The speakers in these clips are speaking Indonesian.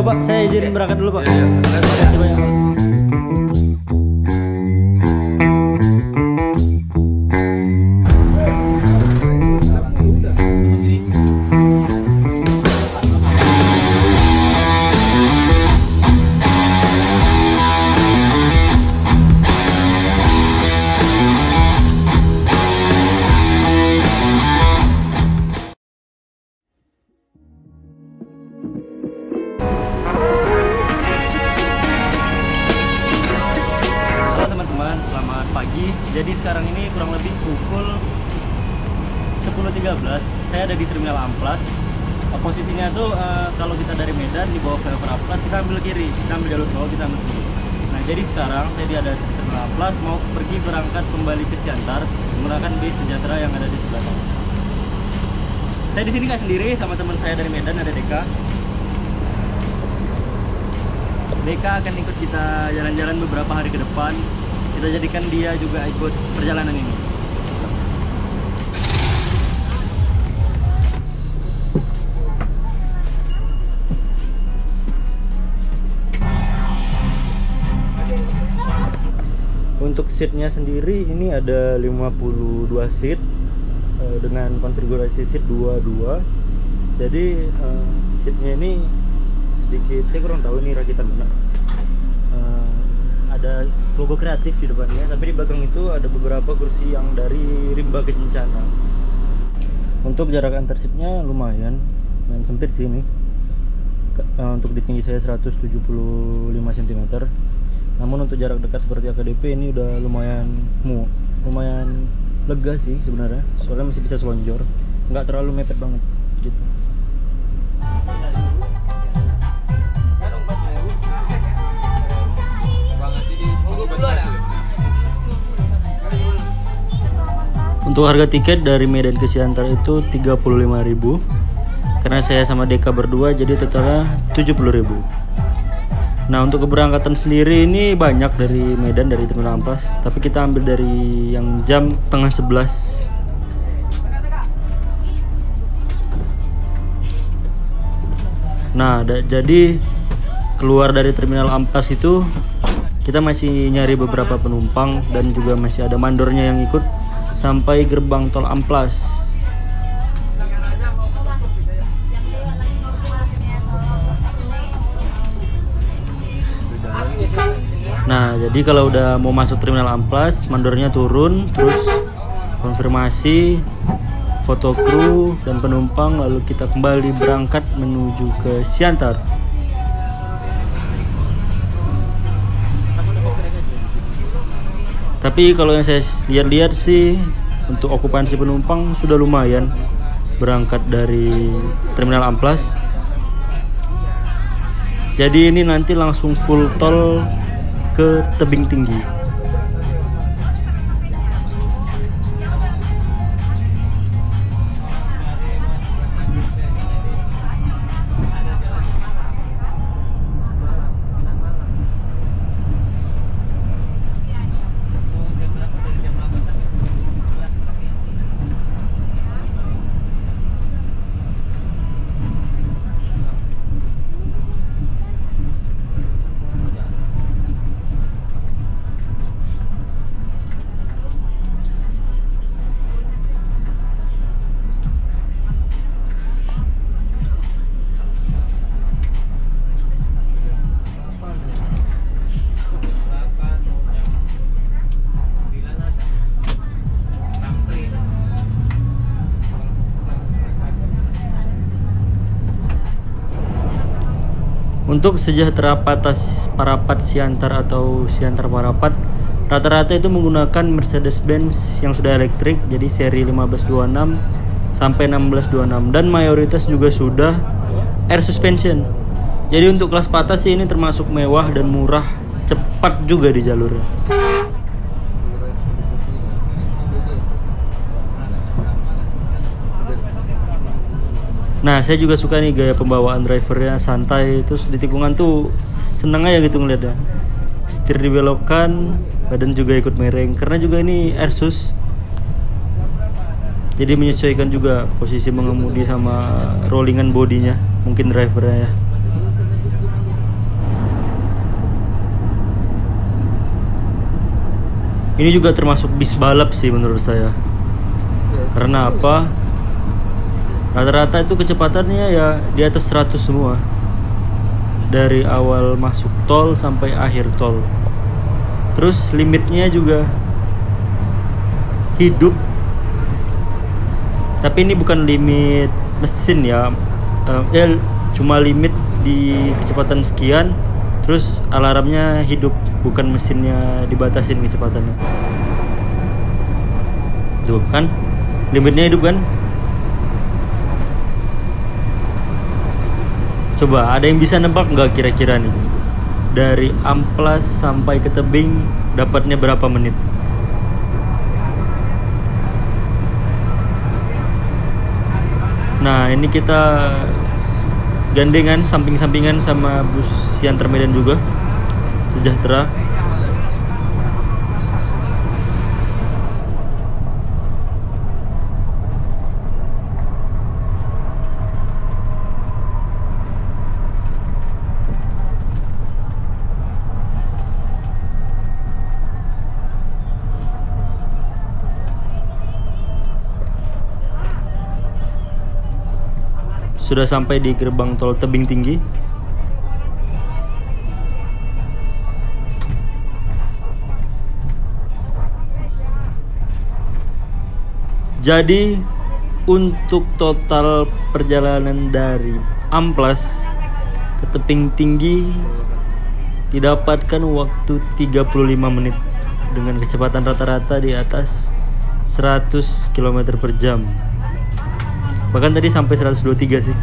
Pak, saya izin berangkat dulu Pak. Iya. Makasih banyak Pak. Halo teman-teman, selamat pagi. Jadi sekarang ini kurang lebih pukul 10.13. Saya ada di Terminal Amplas. Posisinya tuh kalau kita dari Medan di bawah flyover Amplas, kita ambil kiri, kita ambil jalur bawah, kita ambil kiri. Nah, jadi sekarang saya ada di Terminal Amplas, mau pergi berangkat kembali ke Siantar menggunakan bis Sejahtera yang ada di sebelah sana. Saya di sini nggak sendiri, sama teman saya dari Medan, ada Deka. Deka akan ikut kita jalan-jalan beberapa hari ke depan. Kita jadikan dia juga ikut perjalanan ini. Untuk seatnya sendiri ini ada 52 seat dengan konfigurasi seat 22. Jadi seatnya ini sedikit, saya kurang tahu ini rakitan mana. Ada logo kreatif di depannya, tapi di belakang itu ada beberapa kursi yang dari rimba kencana. Untuk jarak antar seatnya lumayan dan sempit sih ini. Untuk di tinggi saya 175 cm. Namun untuk jarak dekat seperti AKDP ini udah lumayan lega sih sebenarnya, soalnya masih bisa selonjor, nggak terlalu mepet banget gitu. Untuk harga tiket dari Medan ke Siantar itu 35.000. Karena saya sama Deka berdua jadi totalnya 70.000. Nah, untuk keberangkatan sendiri ini banyak dari Medan, dari Terminal Amplas, tapi kita ambil dari yang jam 10:30. Nah, jadi keluar dari Terminal Amplas itu kita masih nyari beberapa penumpang dan juga masih ada mandornya yang ikut sampai gerbang tol Amplas. Nah, jadi kalau udah mau masuk Terminal Amplas, mandornya turun, terus konfirmasi, foto kru dan penumpang, lalu kita kembali berangkat menuju ke Siantar. Tapi kalau yang saya lihat-lihat sih, untuk okupansi penumpang sudah lumayan berangkat dari Terminal Amplas. Jadi ini nanti langsung full tol ke Tebing Tinggi. Untuk Sejahtera Parapat Siantar atau Siantar Parapat, rata-rata itu menggunakan Mercedes-Benz yang sudah elektrik, jadi seri 1526 sampai 1626, dan mayoritas juga sudah air suspension. Jadi untuk kelas patas sih ini termasuk mewah dan murah, cepat juga di jalurnya. Nah, saya juga suka nih gaya pembawaan drivernya, santai, terus di tikungan tuh seneng aja gitu ngeliatnya. Setir dibelokan, badan juga ikut mereng, karena juga ini Airsus. Jadi menyesuaikan juga posisi mengemudi sama rollingan bodinya, mungkin drivernya ya. Ini juga termasuk bis balap sih menurut saya. Karena apa? Rata-rata itu kecepatannya ya di atas 100 semua. Dari awal masuk tol sampai akhir tol. Terus limitnya juga hidup. Tapi ini bukan limit mesin ya. Cuma limit di kecepatan sekian. Terus alarmnya hidup, bukan mesinnya dibatasin kecepatannya. Tuh kan, limitnya hidup kan. Coba ada yang bisa nebak nggak kira-kira nih, dari Amplas sampai ke tebing dapatnya berapa menit? Nah ini kita gandengan samping-sampingan sama bus Siantar Medan juga, Sejahtera. Sudah sampai di gerbang tol Tebing Tinggi. Jadi untuk total perjalanan dari Amplas ke Tebing Tinggi didapatkan waktu 35 menit dengan kecepatan rata-rata di atas 100 km per jam. Bahkan tadi sampai 123 sih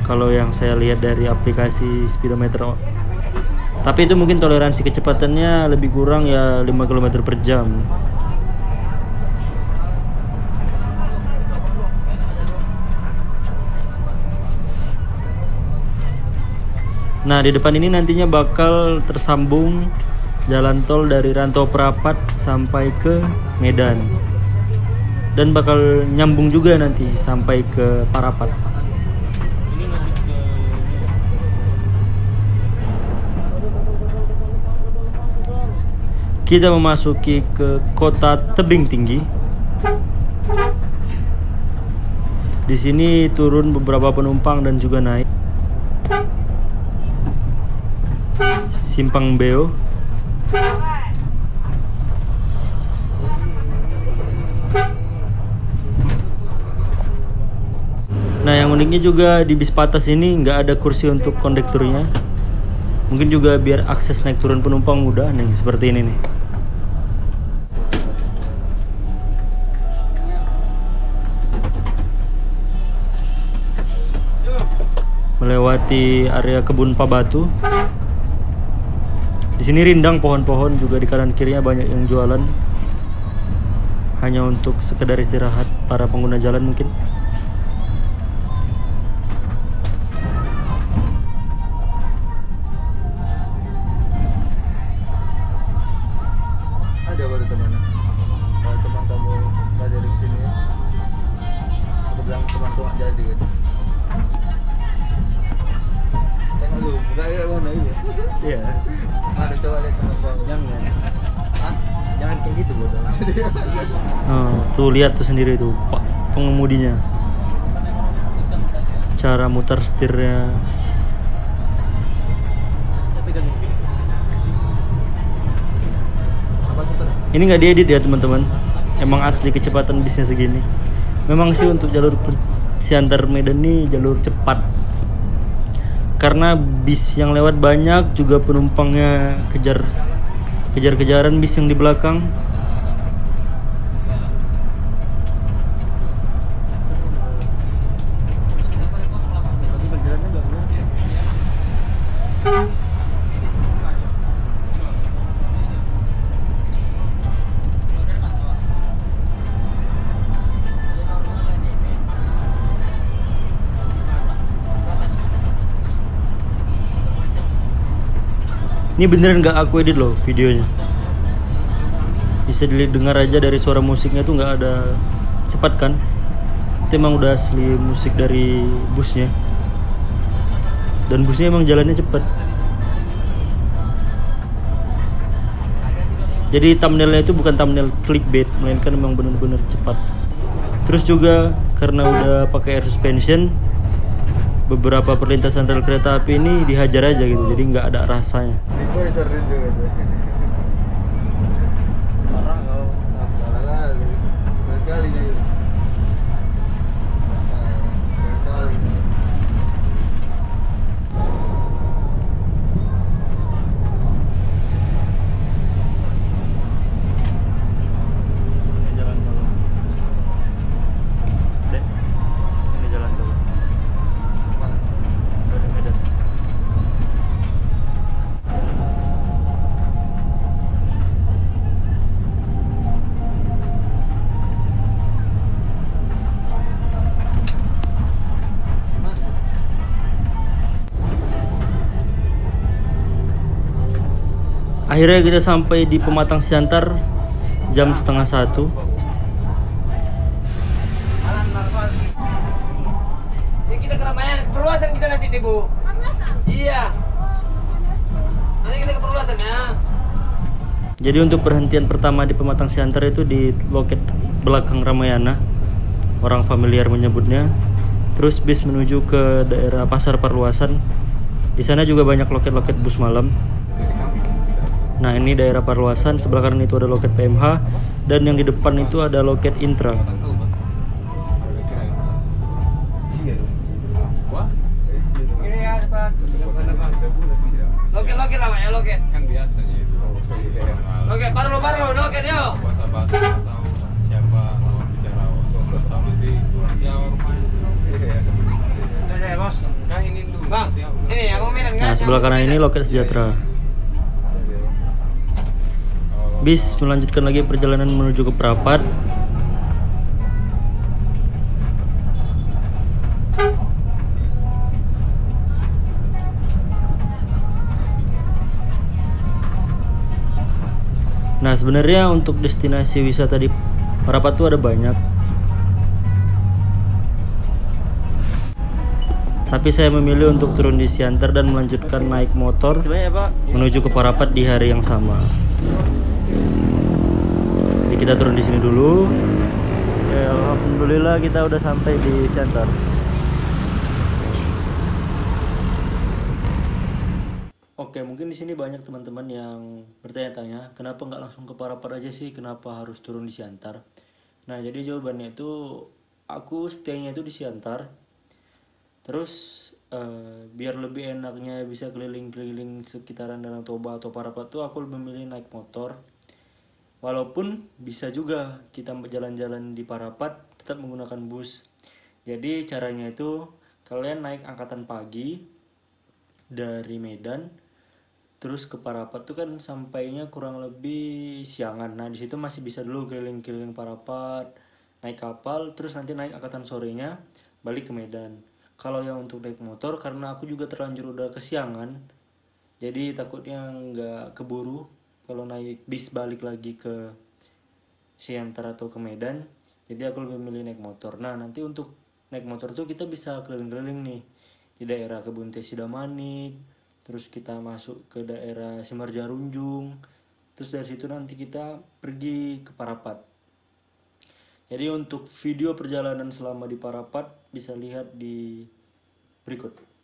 kalau yang saya lihat dari aplikasi speedometer. Tapi itu mungkin toleransi kecepatannya lebih kurang ya 5 km per jam. Nah di depan ini nantinya bakal tersambung jalan tol dari Rantau Perapat sampai ke Medan. Dan bakal nyambung juga nanti sampai ke Parapat. Kita memasuki ke kota Tebing Tinggi. Di sini turun beberapa penumpang dan juga naik. Simpang Beo. Nah yang uniknya juga di bis patas ini nggak ada kursi untuk kondekturnya. Mungkin juga biar akses naik turun penumpang mudah nih, seperti ini nih. Melewati area kebun pabatu. Di sini rindang pohon-pohon, juga di kanan kirinya banyak yang jualan. Hanya untuk sekedar istirahat para pengguna jalan mungkin. Iya. Ada coba lihat teman-teman. Jangan. Hah? Jangan kayak gitu bodoh. Tuh lihat tuh sendiri tuh Pak pengemudinya. Cara muter setirnya. Ini nggak diedit ya teman-teman. Emang asli kecepatan bisnya segini. Memang sih untuk jalur Siantar Medan ini jalur cepat. Karena bis yang lewat banyak, juga penumpangnya kejar-kejaran bis yang di belakang. Ini beneran gak aku edit loh videonya. Bisa didengar aja dari suara musiknya tuh nggak ada cepat kan. Itu emang udah asli musik dari busnya. Dan busnya emang jalannya cepat. Jadi thumbnailnya itu bukan thumbnail clickbait, melainkan memang benar-benar cepat. Terus juga karena udah pakai air suspension, beberapa perlintasan rel kereta api ini dihajar aja gitu, jadi nggak ada rasanya. Itu seru juga tuh. Parah kau. Parah kali. Berkali nih. Berkali. Jalan tol. Dek, ini jalan tol. Dari Medan. Akhirnya kita sampai di Pematang Siantar jam 12:30. Ya kita keramaian, perluasan kita nanti nih Bu. Iya. Nanti kita ke perluasan ya. Jadi untuk perhentian pertama di Pematang Siantar itu di loket belakang Ramayana, orang familiar menyebutnya. Terus bis menuju ke daerah Pasar Perluasan. Di sana juga banyak loket-loket bus malam. Nah ini daerah Perluasan, sebelah kanan itu ada loket PMH, dan yang di depan itu ada loket Intra. Ini ya depan. Loket namanya loket. Kan biasanya itu Loket baru loket yo. bahasa-bahasa atau siapa lawan bicara atau nanti ya rumahnya bos kahinin dulu Bang, ini yang mau minum Nah sebelah kanan ini loket Sejahtera. Bis melanjutkan lagi perjalanan menuju ke Prapat. Nah sebenarnya untuk destinasi wisata di Parapat tuh ada banyak, tapi saya memilih untuk turun di Siantar dan melanjutkan naik motor menuju ke Parapat di hari yang sama. Jadi kita turun di sini dulu. Oke, alhamdulillah kita udah sampai di Siantar. Oke, mungkin di sini banyak teman-teman yang bertanya-tanya, kenapa nggak langsung ke Parapat aja sih? Kenapa harus turun di Siantar? Nah, jadi jawabannya itu aku stay-nya itu di Siantar. Terus biar lebih enaknya bisa keliling-keliling sekitaran Danau Toba atau Parapat tuh aku lebih memilih naik motor. Walaupun bisa juga kita jalan-jalan di Parapat tetap menggunakan bus. Jadi caranya itu kalian naik angkatan pagi dari Medan, terus ke Parapat tuh kan sampainya kurang lebih siangan. Nah di situ masih bisa dulu keliling-keliling Parapat, naik kapal, terus nanti naik angkatan sorenya balik ke Medan. Kalau yang untuk naik motor, karena aku juga terlanjur udah kesiangan, jadi takutnya nggak keburu kalau naik bis balik lagi ke Siantar atau ke Medan. Jadi aku lebih milih naik motor. Nah nanti untuk naik motor tuh kita bisa keliling-keliling nih di daerah Kebun Teh Sidamanik, terus kita masuk ke daerah Simarjarunjung, terus dari situ nanti kita pergi ke Parapat. Jadi untuk video perjalanan selama di Parapat bisa lihat di berikut.